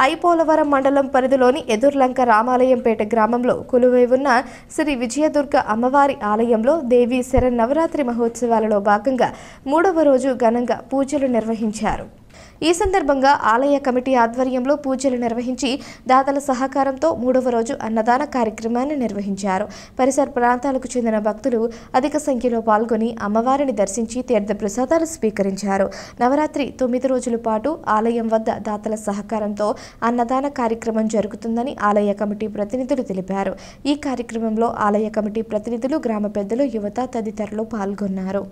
ఐపోలవరం మండలం పరిధిలోని ఎదుర్లంక రామాలయంపేట గ్రామంలో కొలువై ఉన్న శ్రీ విజయదుర్గ అమ్మవారి ఆలయంలో దేవి శరన్నవరాత్రి మహోత్సవాలలో భాగంగా 3వ రోజు ఘనంగా పూజలు నిర్వహించారు. ఈ సందర్భంగా ఆలయ కమిటీ ఆధ్వర్యంలో పూజలు నిర్వహించి దాతల సహకారంతో 3వ రోజు అన్నదాన కార్యక్రమాన్ని నిర్వహించారు. పరిసర ప్రాంతాలకు చెందిన భక్తులు అధిక సంఖ్యలో పాల్గొని అమ్మవారిని దర్శించి తీర్థ ప్రసాదాలు స్వీకరించారు. నవరాత్రి 9 రోజుల పాటు ఆలయం వద్ద దాతల సహకారంతో అన్నదాన కార్యక్రమం జరుగుతుందని ఆలయ కమిటీ ప్రతినిధులు తెలిపారు. ఈ కార్యక్రమంలో ఆలయ కమిటీ ప్రతినిధులు, గ్రామ పెద్దలు, యువత తదితరులు పాల్గొన్నారు.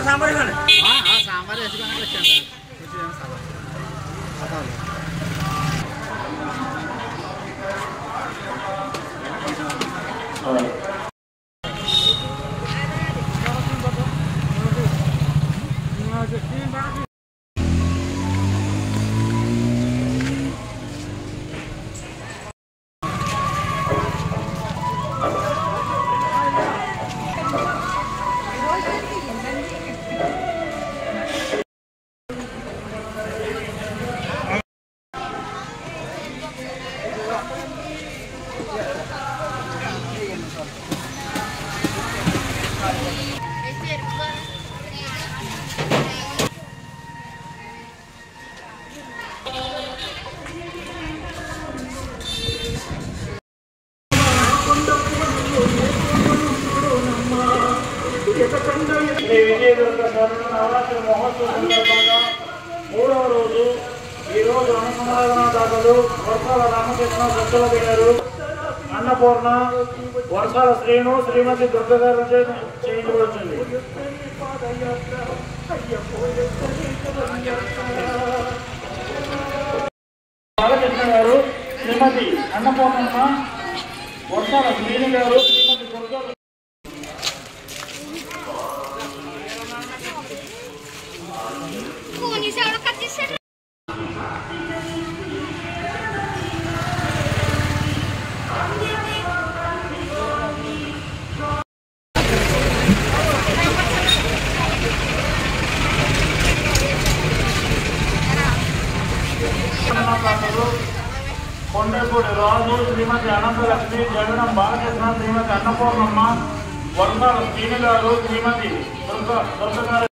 सांबर విజయదుర్గ నవరాత్రి మహోత్సవ సందర్భంగా 3వ రోజు ఈరోజు అనుసంధానదాతలు వర్షాల రామకృష్ణ సత్తుల బిడ్డలు అన్నపూర్ణ వర్షాల శ్రీను శ్రీమతి దుర్గ గారు చేయించబడుతుంది. బాలకృష్ణ గారు, శ్రీమతి అన్నపూర్ణమ్మ, వర్షాల శ్రీను గారు, శ్రీమతి దుర్గ కొండపూడి రాజు, శ్రీమతి అనంతలక్ష్మి, జగనం బాలకృష్ణ, శ్రీమతి అన్నపూర్ణమ్మ, వర్షాల శ్రీను గారు, శ్రీమతి దుర్గ గారు